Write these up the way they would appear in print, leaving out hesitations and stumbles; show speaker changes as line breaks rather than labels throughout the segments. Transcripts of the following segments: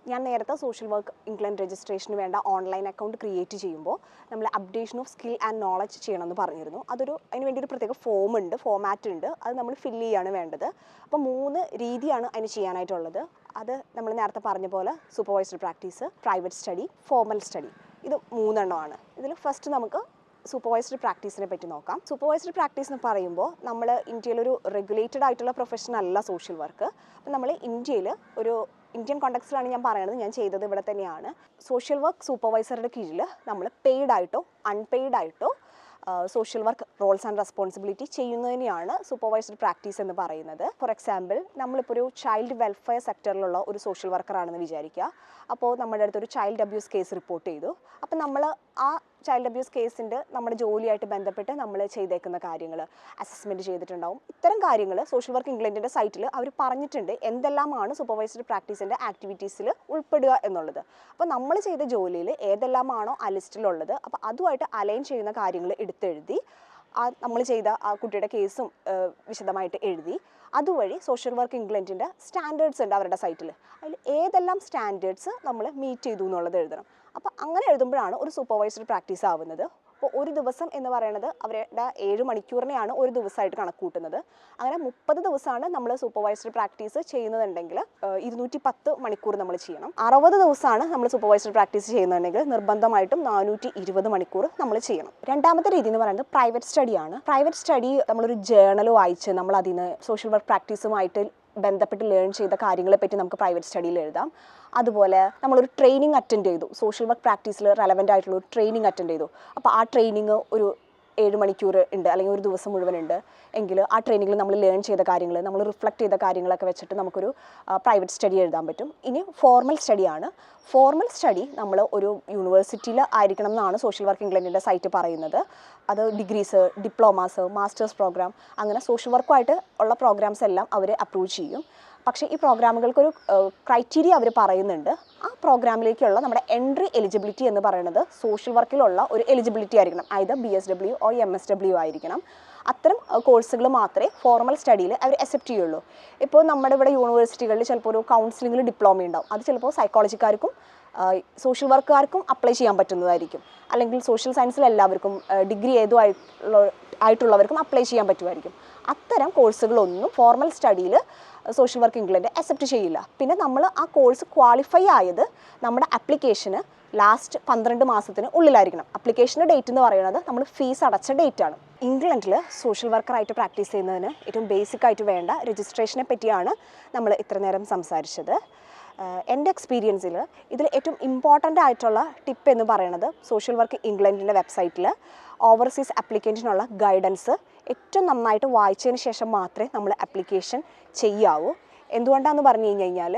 ഞാൻ നേരത്തെ social work England registration വേണ്ട ഓൺലൈൻ അക്കൗണ്ട് ക്രിയേറ്റ് ചെയ്യുമ്പോൾ നമ്മൾ updation of skill and knowledge ചെയ്യണമെന്ന് പറഞ്ഞിരുന്നു. അതിന് വേണ്ടി ഒരു പ്രത്യേക ഫോമാറ്റ് ഉണ്ട്, അത് നമ്മൾ ഫില്ല് ചെയ്യാണ് വേണ്ടത്. അപ്പോൾ 3 രീതിയാണ് അതിന് ചെയ്യാനായിട്ടുള്ളത്. അത് നമ്മൾ നേരത്തെ പറഞ്ഞ പോലെ supervised practice, private study, formal study, ഇത് 3 എണ്ണമാണ്. ഇതിൽ ഫസ്റ്റ് നമുക്ക് സൂപ്പർവൈസ്ഡ് പ്രാക്ടീസിനെ പറ്റി നോക്കാം. സൂപ്പർവൈസ്ഡ് പ്രാക്ടീസ് എന്ന് പറയുമ്പോൾ നമ്മൾ ഇന്ത്യയിലൊരു റെഗുലേറ്റഡ് ആയിട്ടുള്ള പ്രൊഫഷൻ അല്ല സോഷ്യൽ വർക്ക്. അപ്പം നമ്മൾ ഇന്ത്യൻ കോണ്ടക്സ്റ്റിലാണ് ഞാൻ പറയുന്നത്, ഞാൻ ചെയ്തത് ഇവിടെ തന്നെയാണ്. സോഷ്യൽ വർക്ക് സൂപ്പർവൈസറുടെ കീഴിൽ നമ്മൾ പെയ്ഡ് ആയിട്ടോ അൺപെയ്ഡ് ആയിട്ടോ social work roles and responsibility ചെയ്യുന്നതിനെയാണ് സൂപ്പർവൈസ്ഡ് പ്രാക്ടീസ് എന്ന് പറയുന്നത്. ഫോർ എക്സാമ്പിൾ, നമ്മളിപ്പോൾ ഒരു ചൈൽഡ് വെൽഫെയർ സെക്ടറിലുള്ള ഒരു സോഷ്യൽ വർക്കറാണെന്ന് വിചാരിക്കുക. അപ്പോൾ നമ്മുടെ അടുത്തൊരു ചൈൽഡ് അബ്യൂസ് കേസ് റിപ്പോർട്ട് ചെയ്തു. അപ്പോൾ നമ്മൾ ആ ചൈൽഡ് അബ്യൂസ് കേസിൻ്റെ നമ്മുടെ ജോലിയായിട്ട് ബന്ധപ്പെട്ട് നമ്മൾ ചെയ്തേക്കുന്ന കാര്യങ്ങൾ അസസ്മെൻറ്റ് ചെയ്തിട്ടുണ്ടാവും. ഇത്തരം കാര്യങ്ങൾ സോഷ്യൽ വർക്ക് ഇംഗ്ലണ്ടിൻ്റെ സൈറ്റിൽ അവർ പറഞ്ഞിട്ടുണ്ട് എന്തെല്ലാമാണ് സൂപ്പർവൈസ്ഡ് പ്രാക്ടീസിൻ്റെ ആക്ടിവിറ്റീസിൽ ഉൾപ്പെടുക എന്നുള്ളത്. അപ്പോൾ നമ്മൾ ചെയ്ത ജോലിയിൽ ഏതെല്ലാമാണോ ആ ലിസ്റ്റിലുള്ളത്, അപ്പോൾ അതുമായിട്ട് അലൈൻ ചെയ്യുന്ന കാര്യങ്ങൾ എടുത്തെഴുതി നമ്മൾ ചെയ്ത ആ കുട്ടിയുടെ കേസും വിശദമായിട്ട് എഴുതി അതുവഴി സോഷ്യൽ വർക്ക് ഇംഗ്ലണ്ടിൻ്റെ സ്റ്റാൻഡേർഡ്സ് ഉണ്ട് അവരുടെ സൈറ്റിൽ, അതിൽ ഏതെല്ലാം സ്റ്റാൻഡേർഡ്സ് നമ്മൾ മീറ്റ് ചെയ്തു എന്നുള്ളത് എഴുതണം. അപ്പോൾ അങ്ങനെ എഴുതുമ്പോഴാണ് ഒരു സൂപ്പർവൈസ്ഡ് പ്രാക്ടീസ് ആവുന്നത്. അപ്പോൾ ഒരു ദിവസം എന്ന് പറയുന്നത് അവരുടെ 7 മണിക്കൂറിനെയാണ് ഒരു ദിവസമായിട്ട് കണക്ക് കൂട്ടുന്നത്. അങ്ങനെ 30 ദിവസമാണ് നമ്മൾ സൂപ്പർവൈസ്ഡ് പ്രാക്ടീസ് ചെയ്യുന്നതുണ്ടെങ്കിൽ 210 മണിക്കൂർ നമ്മൾ ചെയ്യണം. 60 ദിവസമാണ് നമ്മൾ സൂപ്പർവൈസ്ഡ് പ്രാക്ടീസ് ചെയ്യുന്നുണ്ടെങ്കിൽ നിർബന്ധമായിട്ടും 420 മണിക്കൂർ നമ്മൾ ചെയ്യണം. രണ്ടാമത്തെ രീതി എന്ന് പറയുന്നത് പ്രൈവറ്റ് സ്റ്റഡിയാണ്. പ്രൈവറ്റ് സ്റ്റഡി നമ്മളൊരു ജേർണൽ വായിച്ച് നമ്മൾ അതിന് സോഷ്യൽ വർക്ക് പ്രാക്ടീസുമായിട്ട് ബന്ധപ്പെട്ട് ലേൺ ചെയ്ത കാര്യങ്ങളെ പറ്റി നമുക്ക് പ്രൈവറ്റ് സ്റ്റഡിയിൽ എഴുതാം. അതുപോലെ നമ്മളൊരു ട്രെയിനിങ് അറ്റൻഡ് ചെയ്തു, സോഷ്യൽ വർക്ക് പ്രാക്ടീസിൽ റെലവൻ്റ് ആയിട്ടുള്ള ഒരു ട്രെയിനിങ് അറ്റൻഡ് ചെയ്തു. അപ്പോൾ ആ ട്രെയിനിങ് ഒരു 7 മണിക്കൂർ ഉണ്ട് അല്ലെങ്കിൽ ഒരു ദിവസം മുഴുവൻ ഉണ്ട് എങ്കിൽ ആ ട്രെയിനിങ്ങിൽ നമ്മൾ ലേൺ ചെയ്ത കാര്യങ്ങൾ, നമ്മൾ റിഫ്ലക്റ്റ് ചെയ്ത കാര്യങ്ങളൊക്കെ വെച്ചിട്ട് നമുക്കൊരു പ്രൈവറ്റ് സ്റ്റഡി എഴുതാൻ പറ്റും. ഇനി ഫോർമൽ സ്റ്റഡിയാണ്. ഫോർമൽ സ്റ്റഡി നമ്മൾ ഒരു യൂണിവേഴ്സിറ്റിയിൽ ആയിരിക്കണം എന്നാണ് സോഷ്യൽ വർക്ക് ഇംഗ്ലണ്ടിൻ്റെ സൈറ്റ് പറയുന്നത്. അത് ഡിഗ്രീസ്, ഡിപ്ലോമാസ്, മാസ്റ്റേഴ്സ് പ്രോഗ്രാം, അങ്ങനെ സോഷ്യൽ വർക്കുമായിട്ട് ഉള്ള പ്രോഗ്രാംസ് എല്ലാം അവർ അപ്രൂവ് ചെയ്യും. പക്ഷേ ഈ പ്രോഗ്രാമുകൾക്കൊരു ക്രൈറ്റീരിയ അവർ പറയുന്നുണ്ട്. ആ പ്രോഗ്രാമിലേക്കുള്ള നമ്മുടെ എൻട്രി എലിജിബിലിറ്റി എന്ന് പറയുന്നത് സോഷ്യൽ വർക്കിലുള്ള ഒരു എലിജിബിലിറ്റി ആയിരിക്കണം, either BSW or MSW ആയിരിക്കണം. അത്തരം കോഴ്സുകൾ മാത്രമേ ഫോർമൽ സ്റ്റഡിയിൽ അവർ അക്സെപ്റ്റ് ചെയ്യുള്ളൂ. ഇപ്പോൾ നമ്മുടെ ഇവിടെ യൂണിവേഴ്സിറ്റികളിൽ ചിലപ്പോൾ ഒരു കൗൺസിലിങ്ങിൽ ഡിപ്ലോമ ഉണ്ടാവും, അത് ചിലപ്പോൾ സൈക്കോളജിക്കാർക്കും സോഷ്യൽ വർക്കുകാർക്കും അപ്ലൈ ചെയ്യാൻ പറ്റുന്നതായിരിക്കും. അല്ലെങ്കിൽ സോഷ്യൽ സയൻസിൽ എല്ലാവർക്കും ഡിഗ്രി ആയിട്ടുള്ളവർക്കും അപ്ലൈ ചെയ്യാൻ പറ്റുമായിരിക്കും. അത്തരം കോഴ്സുകളൊന്നും ഫോർമൽ സ്റ്റഡിയിൽ സോഷ്യൽ വർക്ക് ഇംഗ്ലണ്ട് അക്സെപ്റ്റ് ചെയ്യില്ല. പിന്നെ നമ്മൾ ആ കോഴ്സ് ക്വാളിഫൈ ആയത് നമ്മുടെ ആപ്ലിക്കേഷന് ലാസ്റ്റ് 12 മാസത്തിന് ഉള്ളിലായിരിക്കണം. ആപ്ലിക്കേഷൻ്റെ ഡേറ്റ് എന്ന് പറയുന്നത് നമ്മൾ ഫീസ് അടച്ച ഡേറ്റ് ആണ്. ഇംഗ്ലണ്ടിൽ സോഷ്യൽ വർക്കറായിട്ട് പ്രാക്ടീസ് ചെയ്യുന്നതിന് ഏറ്റവും ബേസിക് ആയിട്ട് വേണ്ട രജിസ്ട്രേഷനെ പറ്റിയാണ് നമ്മൾ ഇത്ര നേരം സംസാരിച്ചത്. എൻ്റെ എക്സ്പീരിയൻസിൽ ഇതിൽ ഏറ്റവും ഇമ്പോർട്ടൻ്റ് ആയിട്ടുള്ള ടിപ്പ് എന്ന് പറയുന്നത് സോഷ്യൽ വർക്ക് ഇംഗ്ലണ്ടിൻ്റെ വെബ്സൈറ്റിൽ ഓവർസീസ് ആപ്ലിക്കൻറ്റിനുള്ള ഗൈഡൻസ് ഏറ്റവും നന്നായിട്ട് വായിച്ചതിന് ശേഷം മാത്രമേ നമ്മൾ ആപ്ലിക്കേഷൻ ചെയ്യാവൂ. എന്തുകൊണ്ടാണെന്ന് പറഞ്ഞു കഴിഞ്ഞാൽ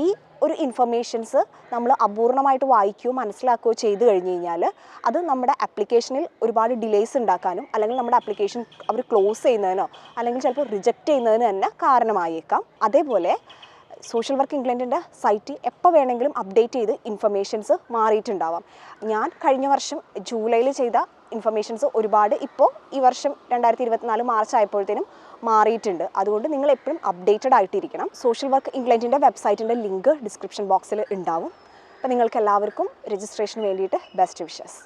ഈ ഒരു ഇൻഫർമേഷൻസ് നമ്മൾ അപൂർണമായിട്ട് വായിക്കുകയോ മനസ്സിലാക്കുകയോ ചെയ്തു കഴിഞ്ഞ് കഴിഞ്ഞാൽ അത് നമ്മുടെ ആപ്ലിക്കേഷനിൽ ഒരുപാട് ഡിലേസ് ഉണ്ടാക്കാനും അല്ലെങ്കിൽ നമ്മുടെ ആപ്ലിക്കേഷൻ അവർ ക്ലോസ് ചെയ്യുന്നതിനോ അല്ലെങ്കിൽ ചിലപ്പോൾ റിജക്റ്റ് ചെയ്യുന്നതിന് തന്നെ കാരണമായേക്കാം. അതേപോലെ സോഷ്യൽ വർക്ക് ഇംഗ്ലണ്ടിൻ്റെ സൈറ്റ് എപ്പോൾ വേണമെങ്കിലും അപ്ഡേറ്റ് ചെയ്ത് ഇൻഫർമേഷൻസ് മാറിയിട്ടുണ്ടാവാം. ഞാൻ കഴിഞ്ഞ വർഷം ജൂലൈയിൽ ചെയ്ത ഇൻഫർമേഷൻസ് ഒരുപാട് ഇപ്പോൾ ഈ വർഷം 2024 മാർച്ച് ആയപ്പോഴത്തേനും മാറിയിട്ടുണ്ട്. അതുകൊണ്ട് നിങ്ങൾ എപ്പോഴും അപ്ഡേറ്റഡ് ആയിട്ടിരിക്കണം. സോഷ്യൽ വർക്ക് ഇംഗ്ലണ്ടിൻ്റെ വെബ്സൈറ്റിൻ്റെ ലിങ്ക് ഡിസ്ക്രിപ്ഷൻ ബോക്സിൽ ഉണ്ടാവും. അപ്പോൾ നിങ്ങൾക്ക് എല്ലാവർക്കും രജിസ്ട്രേഷന് വേണ്ടിയിട്ട് ബെസ്റ്റ് വിഷസ്.